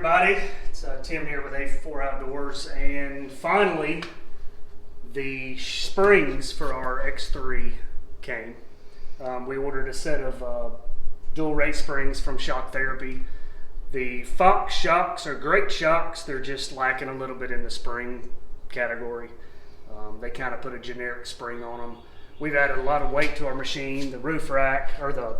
everybody, it's Tim here with A4 Outdoors, and finally the springs for our X3 came. We ordered a set of dual rate springs from Shock Therapy. The Fox shocks are great shocks, they're just lacking a little bit in the spring category. They kind of put a generic spring on them. We've added a lot of weight to our machine, the roof rack, or the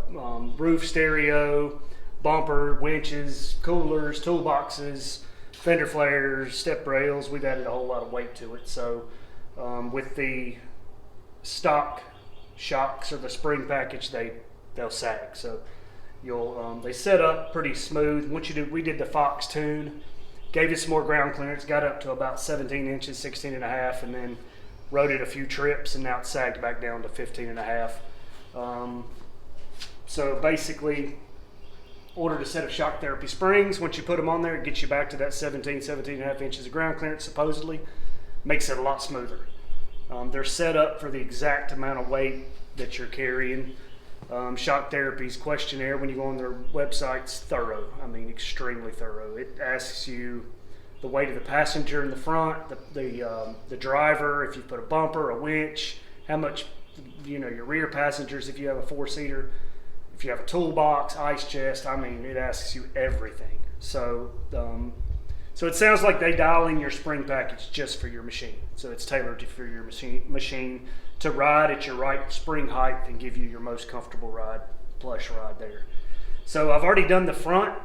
roof stereo, bumper, winches, coolers, toolboxes, fender flares, step rails. We've added a whole lot of weight to it. So with the stock shocks or the spring package, they'll sag. So they set up pretty smooth. We did the Fox tune, gave it some more ground clearance, got up to about 17 inches, 16 and a half, and then rode it a few trips, and now it's sagged back down to 15 and a half. So basically, ordered a set of Shock Therapy springs. Once you put them on there, it gets you back to that 17 and a half inches of ground clearance, supposedly. Makes it a lot smoother. They're set up for the exact amount of weight that you're carrying. Shock Therapy's questionnaire, when you go on their website's thorough. I mean, extremely thorough. It asks you the weight of the passenger in the front, the driver, if you put a bumper, a winch, how much, your rear passengers if you have a four-seater, if you have a toolbox, ice chest. I mean, it asks you everything. So it sounds like they dial in your spring package just for your machine. So it's tailored for your machine to ride at your right spring height and give you your most comfortable ride, plush ride there. So I've already done the front.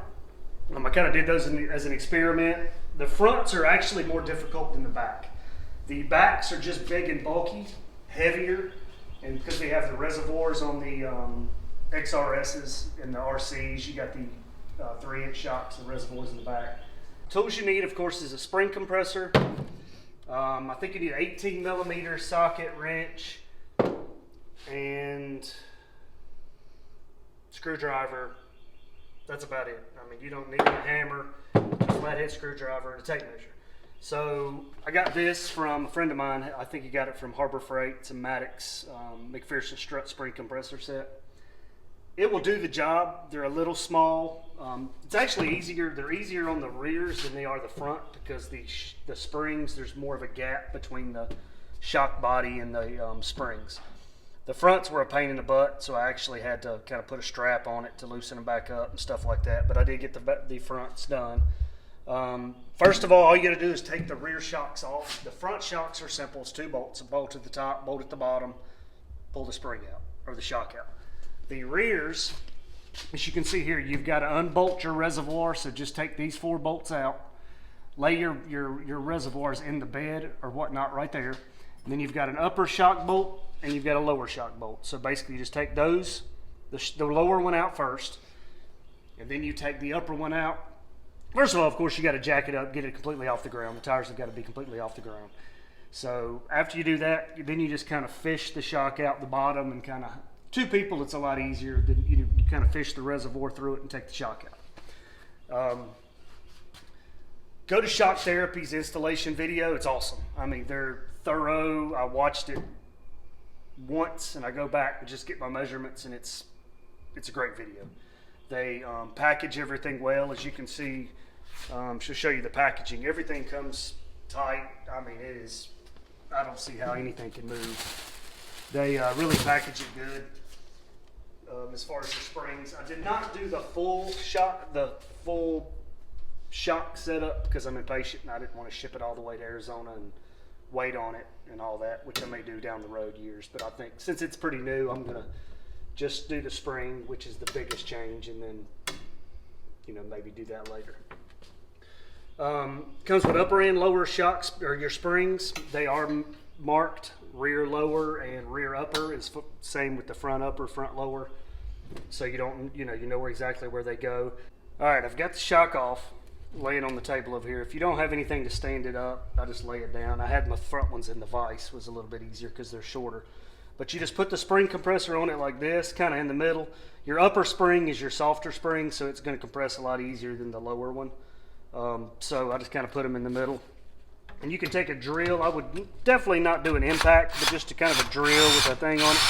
I kind of did those as an experiment. The fronts are actually more difficult than the back. The backs are just big and bulky, heavier, and because they have the reservoirs on the XRSs and the RCs, you got the 3-inch shocks, the reservoirs in the back. Tools you need, of course, is a spring compressor. I think you need an 18 millimeter socket wrench and screwdriver. That's about it. I mean, you don't need a hammer, a flathead screwdriver, and a tape measure. So I got this from a friend of mine. I think he got it from Harbor Freight. It's a Maddox McPherson strut spring compressor set. It will do the job. They're a little small. It's actually easier. They're easier on the rears than they are the front because the springs, there's more of a gap between the shock body and the springs. The fronts were a pain in the butt, so I actually had to kind of put a strap on it to loosen them back up and stuff like that. But I did get the fronts done. First of all you got to do is take the rear shocks off. The front shocks are simple. It's 2 bolts, a bolt at the top, bolt at the bottom, pull the spring out, or the shock out. The rears, as you can see here, you've got to unbolt your reservoir, so just take these 4 bolts out, lay your reservoirs in the bed or whatnot right there, and then you've got an upper shock bolt and you've got a lower shock bolt. So basically you just take those, the lower one out first, and then you take the upper one out. First of all, of course, you got to jack it up, get it completely off the ground. The tires have got to be completely off the ground. So after you do that, then you just kind of fish the shock out the bottom, and kind of, 2 people, it's a lot easier than you kind of fish the reservoir through it and take the shock out. Go to Shock Therapy's installation video. It's awesome. I mean, they're thorough. I watched it once and I go back and just get my measurements, and it's a great video. They package everything well. As you can see, she'll show you the packaging. Everything comes tight. I mean, I don't see how anything can move. They really package it good. As far as the springs, I did not do the full shock setup because I'm impatient and I didn't want to ship it all the way to Arizona and wait on it and all that, which I may do down the road years. But I think since it's pretty new, I'm gonna just do the spring, which is the biggest change, and then maybe do that later. Comes with upper and lower shocks, or your springs. They are marked rear lower and rear upper. Is same with the front upper, front lower, so you don't you know exactly where they go. All right, I've got the shock off, laying on the table over here. If you don't have anything to stand it up, I just lay it down. I had my front ones in the vise, was a little bit easier because they're shorter. But you just put the spring compressor on it like this, kind of in the middle. Your upper spring is your softer spring, so it's going to compress a lot easier than the lower one. So I just kind of put them in the middle. And you can take a drill. I would definitely not do an impact, but just a kind of a drill with that thing on it.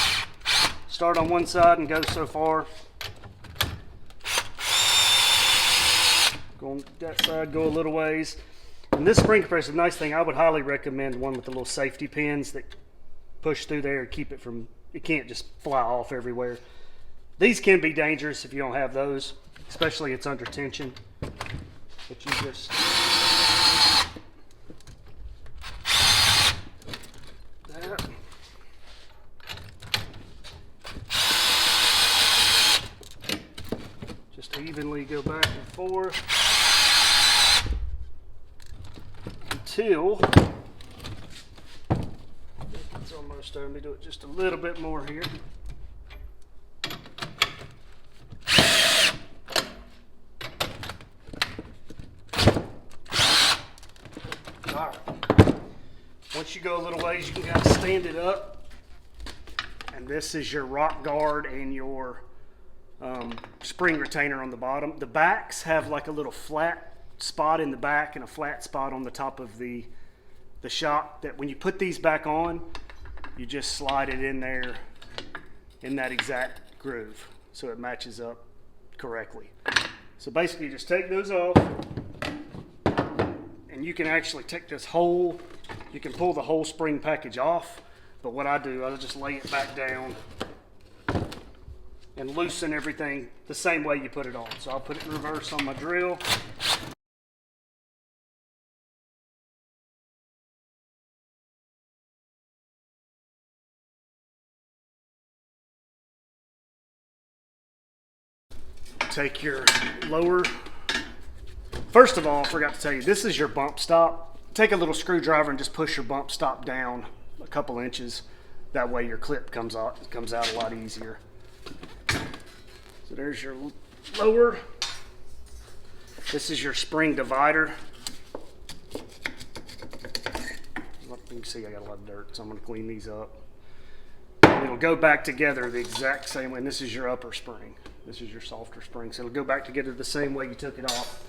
Start on one side and go so far. Go on that side, go a little ways. And this spring compressor, the nice thing, I would highly recommend one with the little safety pins that push through there and keep it from, it can't just fly off everywhere. These can be dangerous if you don't have those, especially it's under tension. But you just that. Just evenly go back and forth until it's almost done. Let me do it just a little bit more here. Alright. Once you go a little ways, you can kind of stand it up. And this is your rock guard and your spring retainer on the bottom. The backs have like a little flat spot in the back and a flat spot on the top of the shock that when you put these back on, you just slide it in there in that exact groove so it matches up correctly. So basically you just take those off, and you can actually take this whole, you can pull the whole spring package off, but what I do, I'll just lay it back down and loosen everything the same way you put it on. So I'll put it in reverse on my drill. Take your lower, first of all, I forgot to tell you, this is your bump stop. Take a little screwdriver and just push your bump stop down a couple inches. That way your clip comes out a lot easier. So there's your lower. This is your spring divider. You can see I got a lot of dirt, so I'm going to clean these up. And it'll go back together the exact same way. And this is your upper spring. This is your softer spring. So it'll go back together the same way you took it off.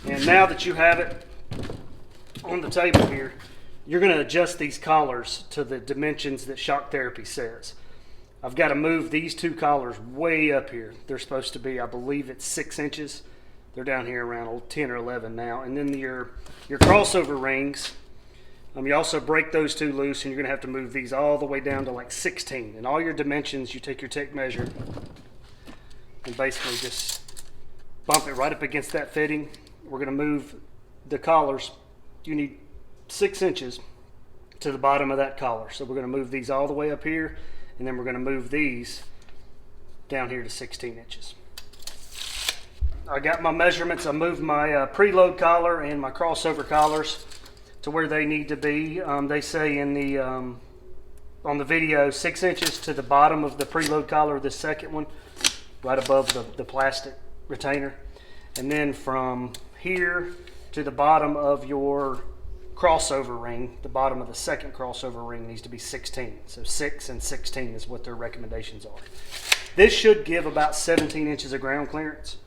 And now that you have it on the table here, you're going to adjust these collars to the dimensions that Shock Therapy says. I've got to move these two collars way up here. They're supposed to be, I believe it's 6 inches. They're down here around 10 or 11 now. And then your crossover rings, you also break those two loose, and you're going to have to move these all the way down to like 16. And all your dimensions, you take your tape measure and basically just bump it right up against that fitting. We're going to move the collars. You need 6 inches to the bottom of that collar. So we're going to move these all the way up here, and then we're going to move these down here to 16 inches. I got my measurements. I moved my preload collar and my crossover collars to where they need to be. They say in the on the video 6 inches to the bottom of the preload collar, the second one, right above the plastic retainer. And then from here to the bottom of your crossover ring, the bottom of the second crossover ring needs to be 16. So 6 and 16 is what their recommendations are. This should give about 17 inches of ground clearance.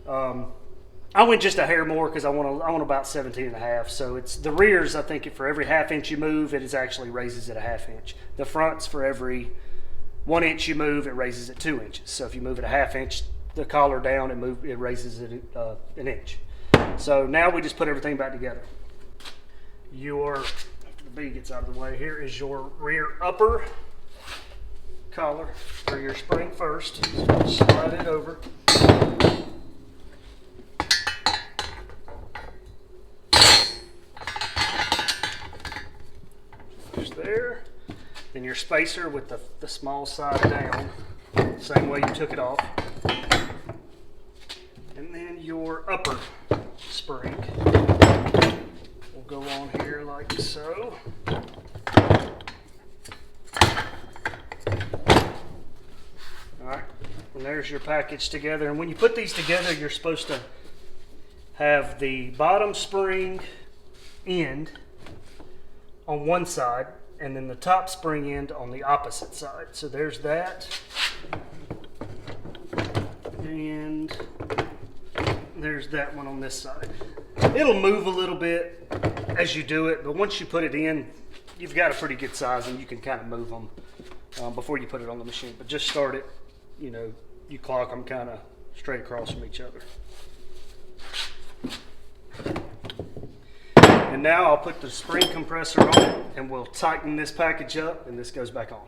I went just a hair more because I want about 17 and a half. So it's the rears, I think for every half inch you move, it actually raises it a half inch. The fronts, for every 1 inch you move, it raises it 2 inches. So if you move it a half inch, the collar down, it raises it an inch. So now we just put everything back together. After the B gets out of the way, here is your rear upper collar for your spring first. So slide it over. Just there. Then your spacer with the small side down, same way you took it off. And then your upper spring will go on here like so. Alright, and there's your package together. And when you put these together, you're supposed to have the bottom spring end on one side and then the top spring end on the opposite side. So there's that. And there's that one on this side. It'll move a little bit as you do it, but once you put it in, you've got a pretty good size and you can kind of move them before you put it on the machine. But just start it, you clock them kind of straight across from each other. And now I'll put the spring compressor on it and we'll tighten this package up and this goes back on.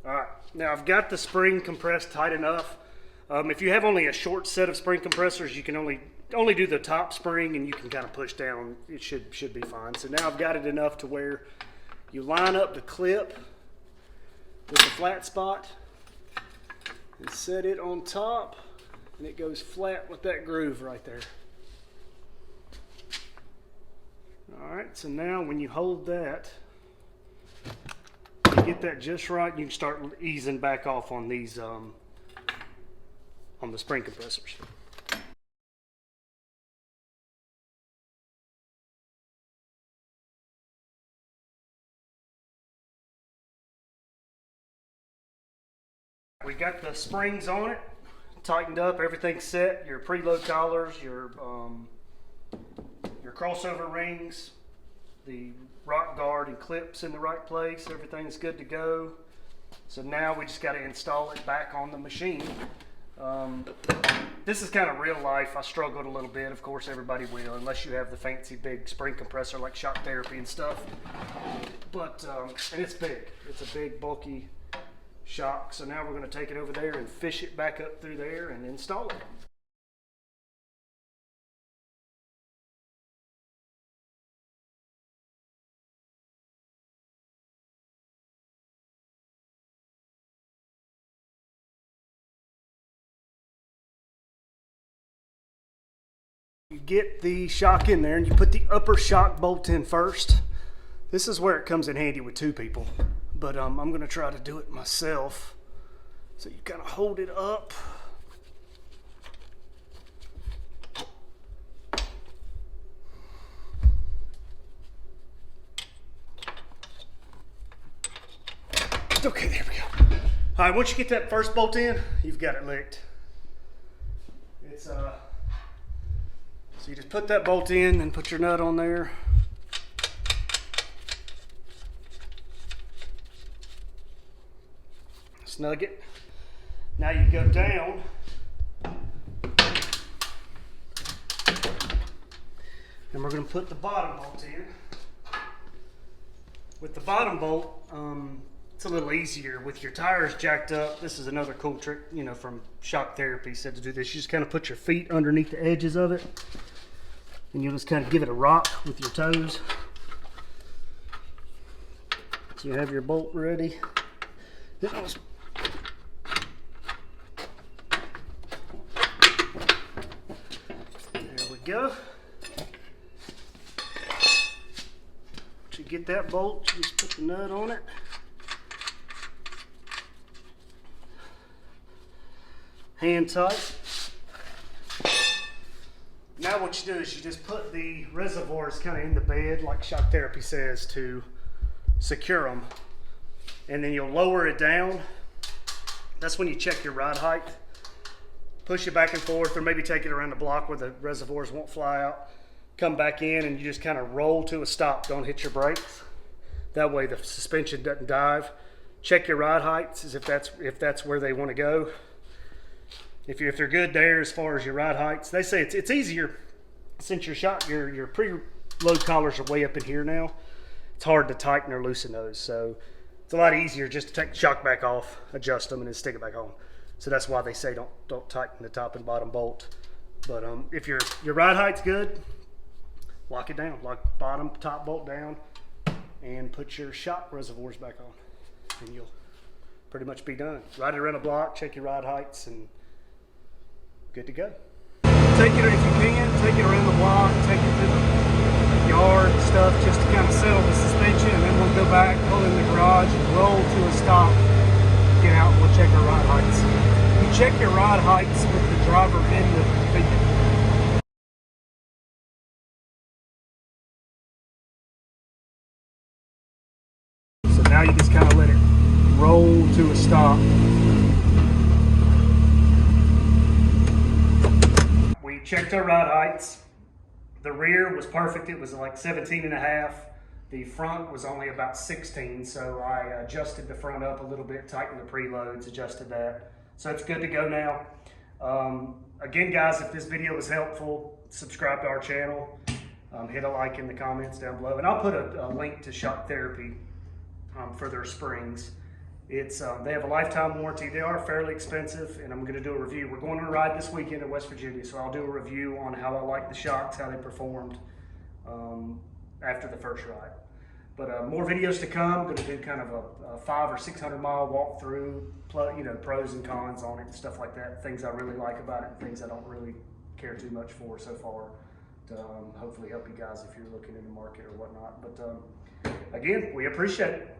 Alright, now I've got the spring compressed tight enough. If you have only a short set of spring compressors, you can only do the top spring and you can kind of push down. It should be fine. So now I've got it enough to where you line up the clip with the flat spot and set it on top and it goes flat with that groove right there. Alright, so now when you hold that, you get that just right, you can start easing back off on these on the spring compressors. We got the springs on it, tightened up, everything's set. Your preload collars, your crossover rings, the rock guard and clips in the right place, everything's good to go. So now we just got to install it back on the machine. This is kind of real life. I struggled a little bit, of course everybody will, unless you have the fancy big spring compressor like Shock Therapy and stuff. But and it's big, it's a big bulky shock. So now we're going to take it over there and fish it back up through there and install it. You get the shock in there and you put the upper shock bolt in first. This is where it comes in handy with two people, but I'm going to try to do it myself. So you kind of hold it up. Okay, there we go. All right, once you get that first bolt in, you've got it licked. It's so you just put that bolt in and put your nut on there. Snug it. Now you go down. And we're going to put the bottom bolt in. With the bottom bolt, it's a little easier. With your tires jacked up, this is another cool trick, you know, from Shock Therapy said to do this. You just kind of put your feet underneath the edges of it. And you'll just kind of give it a rock with your toes. So you have your bolt ready. There we go. Once you get that bolt, you just put the nut on it. Hand tight. Now what you do is you just put the reservoirs kind of in the bed like Shock Therapy says to secure them. And then you'll lower it down. That's when you check your rod height. Push it back and forth or maybe take it around the block where the reservoirs won't fly out. Come back in and you just kind of roll to a stop. Don't hit your brakes. That way the suspension doesn't dive. Check your rod heights as if that's where they want to go. If they're good there as far as your rod heights, they say it's easier since your preload collars are way up in here now. It's hard to tighten or loosen those, so it's a lot easier just to take the shock back off, adjust them, and then stick it back on. So that's why they say don't tighten the top and bottom bolt. But if your rod height's good, lock it down, lock bottom top bolt down, and put your shock reservoirs back on, and you'll pretty much be done. Ride it around a block, check your rod heights, and good to go. Take it, if you can, take it around the block, take it through the yard and stuff just to kind of settle the suspension, and then we'll go back, pull in the garage, and roll to a stop, get out, and we'll check our rod heights. You check your rod heights with the driver in the stop. We checked our ride heights. The rear was perfect. It was like 17 and a half. The front was only about 16, so I adjusted the front up a little bit, tightened the preloads, adjusted that. So it's good to go now. Again, guys, if this video was helpful, subscribe to our channel. Hit a like in the comments down below. And I'll put a link to Shock Therapy for their springs. They have a lifetime warranty. They are fairly expensive, and I'm going to do a review. We're going on a ride this weekend in West Virginia, so I'll do a review on how I like the shocks, how they performed after the first ride. But more videos to come. I'm going to do kind of a 500 or 600 mile walkthrough, pros and cons on it and stuff like that. Things I really like about it and things I don't really care too much for so far. To hopefully help you guys if you're looking in the market or whatnot. But again, we appreciate it.